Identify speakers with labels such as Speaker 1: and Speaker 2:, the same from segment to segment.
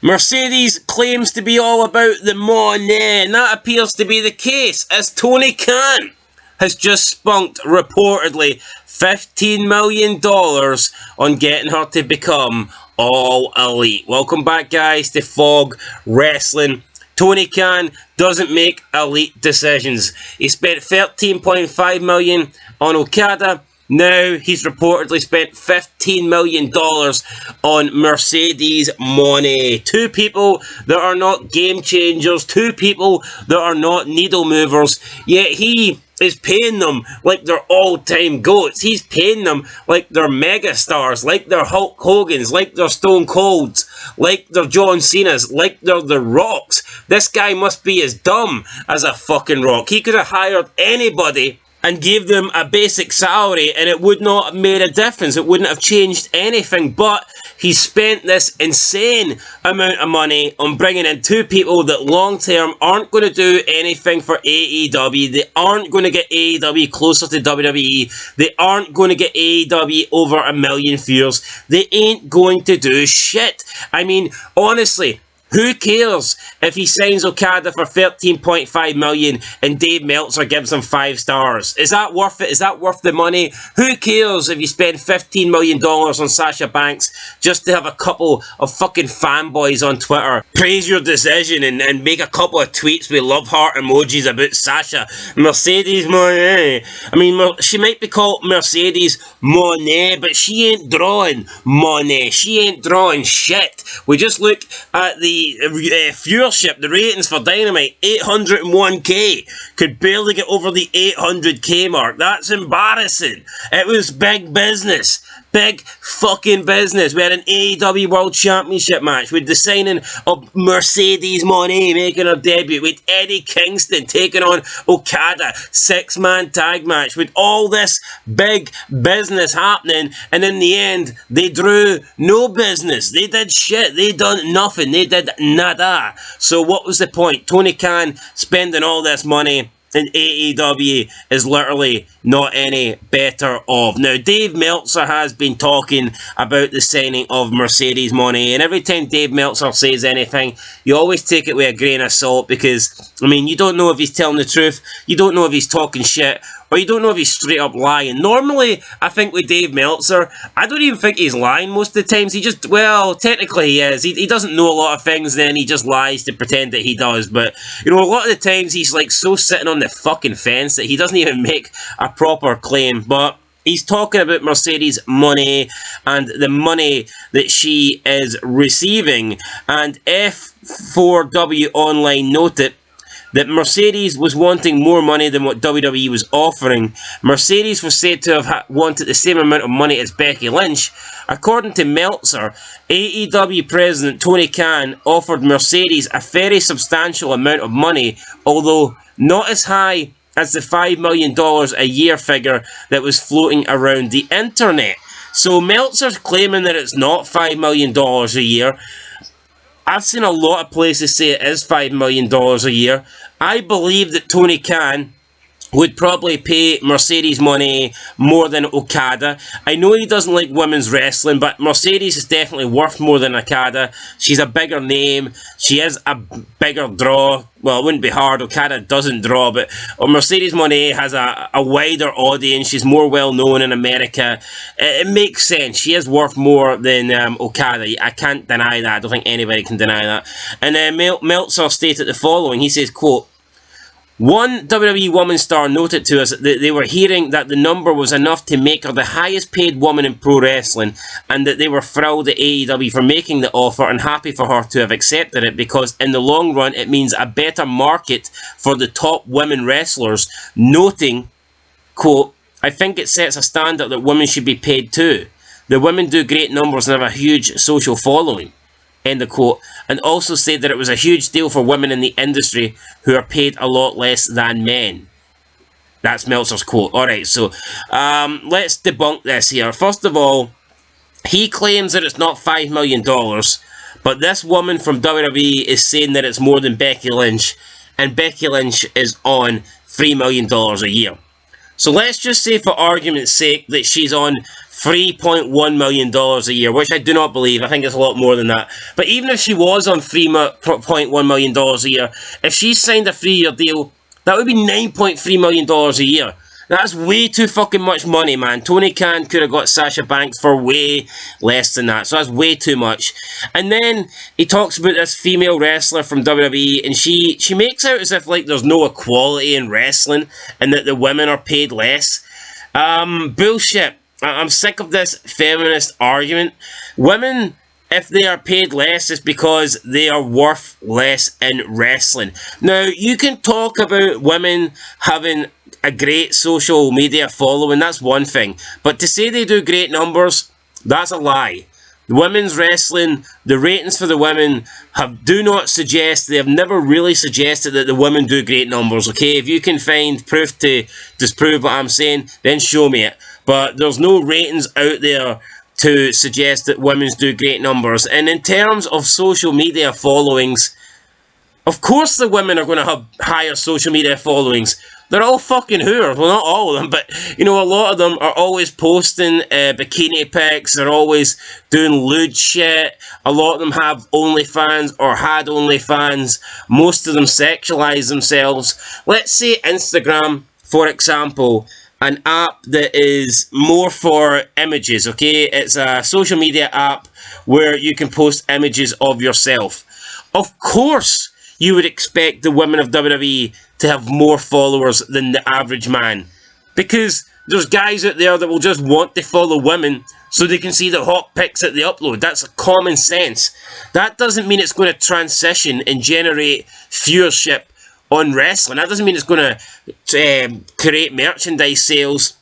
Speaker 1: Mercedes claims to be all about the Mone, and that appears to be the case, as Tony Khan has just spunked, reportedly, $15 million on getting her to become all elite. Welcome back, guys, to Fog Wrestling. Tony Khan doesn't make elite decisions. He spent $13.5 million on Okada. Now he's reportedly spent $15 million on Mercedes Mone. Two people that are not game changers, two people that are not needle movers, yet he is paying them like they're all-time goats. He's paying them like they're megastars, like they're Hulk Hogan's, like they're Stone Colds, like they're John Cena's, like they're The Rocks. This guy must be as dumb as a fucking rock. He could have hired anybody and gave them a basic salary and it would not have made a difference. It wouldn't have changed anything, but he spent this insane amount of money on bringing in two people that long term aren't going to do anything for AEW. They aren't going to get AEW closer to WWE. They aren't going to get AEW over 1 million viewers. They ain't going to do shit. I mean, honestly, who cares if he signs Okada for $13.5 million and Dave Meltzer gives him 5 stars? Is that worth it? Is that worth the money? Who cares if you spend $15 million on Sasha Banks just to have a couple of fucking fanboys on Twitter praise your decision and make a couple of tweets with love heart emojis about Sasha? Mercedes Mone. I mean, she might be called Mercedes Mone, but she ain't drawing money. She ain't drawing shit. We just look at the viewership, the ratings for Dynamite, 801k, could barely get over the 800k mark. That's embarrassing. It was big business. Big fucking business. We had an AEW World Championship match with the signing of Mercedes Mone making her debut, with Eddie Kingston taking on Okada, 6-man tag match, with all this big business happening, and in the end, they drew no business. They did shit. They done nothing. They did nada. So what was the point? Tony Khan spending all this money and AEW is literally not any better off. Now, Dave Meltzer has been talking about the signing of Mercedes Mone, and every time Dave Meltzer says anything, you always take it with a grain of salt, because, I mean, you don't know if he's telling the truth, you don't know if he's talking shit, or you don't know if he's straight up lying. Normally, I think with Dave Meltzer, I don't even think he's lying most of the times. He just, well, technically he is. He doesn't know a lot of things, then he just lies to pretend that he does. But, you know, a lot of the times he's like so sitting on the fucking fence that he doesn't even make a proper claim. But he's talking about Mercedes Mone and the money that she is receiving. And F4W Online noted that Mercedes was wanting more money than what WWE was offering. Mercedes was said to have wanted the same amount of money as Becky Lynch. According to Meltzer, AEW President Tony Khan offered Mercedes a very substantial amount of money, although not as high as the $5 million a year figure that was floating around the internet. So Meltzer's claiming that it's not $5 million a year. I've seen a lot of places say it is $5 million a year. I believe that Tony Khan would probably pay Mercedes Mone more than Okada. I know he doesn't like women's wrestling, but Mercedes is definitely worth more than Okada. She's a bigger name. She is a bigger draw. Well, it wouldn't be hard. Okada doesn't draw, but Mercedes Mone has a wider audience. She's more well-known in America. It makes sense. She is worth more than Okada. I can't deny that. I don't think anybody can deny that. And Meltzer stated the following. He says, quote, "One WWE woman star noted to us that they were hearing that the number was enough to make her the highest paid woman in pro wrestling, and that they were thrilled at AEW for making the offer and happy for her to have accepted it, because in the long run it means a better market for the top women wrestlers, noting, quote, I think it sets a standard that women should be paid too. The women do great numbers and have a huge social following. End of quote. And also said that it was a huge deal for women in the industry who are paid a lot less than men." That's Meltzer's quote. Alright, so let's debunk this here. First of all, he claims that it's not $5 million, but this woman from WWE is saying that it's more than Becky Lynch, and Becky Lynch is on $3 million a year. So let's just say, for argument's sake, that she's on $3.1 million a year, which I do not believe. I think it's a lot more than that. But even if she was on $3.1 million a year, if she signed a 3-year deal, that would be $9.3 million a year. That's way too fucking much money, man. Tony Khan could have got Sasha Banks for way less than that. So that's way too much. And then he talks about this female wrestler from WWE, and she makes out as if like there's no equality in wrestling and that the women are paid less. Bullshit. I'm sick of this feminist argument. Women, if they are paid less, it's because they are worth less in wrestling. Now, you can talk about women having a great social media following, that's one thing. But to say they do great numbers, that's a lie. Women's wrestling, the ratings for the women do not suggest, they have never really suggested that the women do great numbers, okay? If you can find proof to disprove what I'm saying, then show me it. But there's no ratings out there to suggest that women do great numbers. And in terms of social media followings, of course the women are going to have higher social media followings. They're all fucking whores. Well, not all of them, but, you know, a lot of them are always posting bikini pics. They're always doing lewd shit. A lot of them have OnlyFans or had OnlyFans. Most of them sexualize themselves. Let's say Instagram, for example, an app that is more for images, okay? It's a social media app where you can post images of yourself. Of course, you would expect the women of WWE to have more followers than the average man. Because there's guys out there that will just want to follow women so they can see the hot pics that they upload. That's common sense. That doesn't mean it's going to transition and generate viewership on wrestling. That doesn't mean it's going to create merchandise sales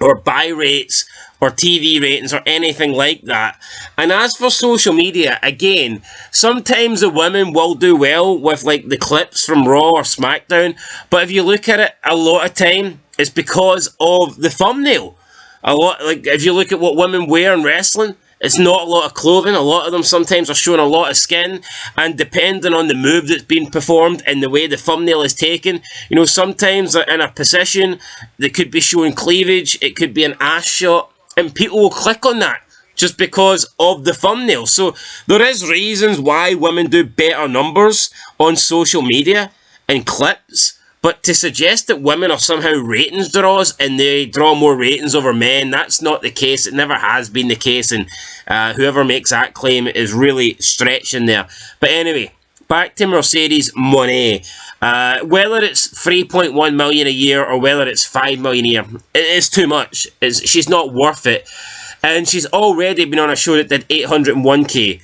Speaker 1: or buy rates or TV ratings or anything like that. And as for social media, again, sometimes the women will do well with like the clips from Raw or SmackDown, but if you look at it, a lot of time it's because of the thumbnail. A lot, like if you look at what women wear in wrestling, it's not a lot of clothing. A lot of them sometimes are showing a lot of skin, and depending on the move that's being performed and the way the thumbnail is taken, you know, sometimes they're in a position that could be showing cleavage, it could be an ass shot, and people will click on that just because of the thumbnail. So there is reasons why women do better numbers on social media and clips. But to suggest that women are somehow ratings draws and they draw more ratings over men, that's not the case. It never has been the case, and whoever makes that claim is really stretching there. But anyway, back to Mercedes Mone. Whether it's $3.1 million a year or whether it's $5 million a year, it is too much. She's not worth it. And she's already been on a show that did 801k.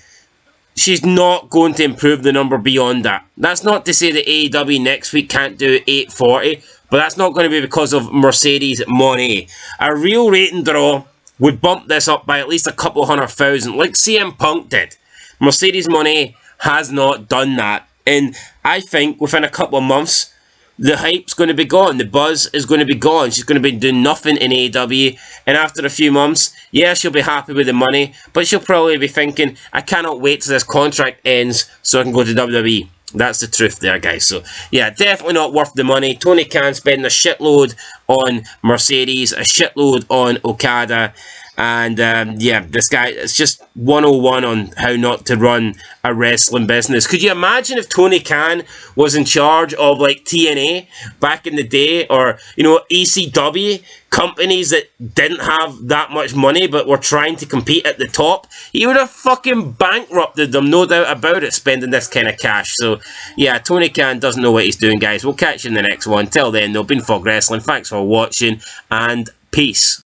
Speaker 1: She's not going to improve the number beyond that. That's not to say that AEW next week can't do 840, but that's not going to be because of Mercedes Mone. A real rating draw would bump this up by at least a couple 100,000, like CM Punk did. Mercedes Mone has not done that. And I think within a couple of months, the hype's going to be gone. The buzz is going to be gone. She's going to be doing nothing in AEW. And after a few months, yeah, she'll be happy with the money. But she'll probably be thinking, I cannot wait till this contract ends so I can go to WWE. That's the truth there, guys. So, yeah, definitely not worth the money. Tony Khan spending a shitload on Mercedes, a shitload on Okada. And, yeah, this guy, it's just 101 on how not to run a wrestling business. Could you imagine if Tony Khan was in charge of, like, TNA back in the day? Or, you know, ECW, companies that didn't have that much money but were trying to compete at the top? He would have fucking bankrupted them, no doubt about it, spending this kind of cash. So, yeah, Tony Khan doesn't know what he's doing, guys. We'll catch you in the next one. Till then, though, been Fog Wrestling. Thanks for watching, and peace.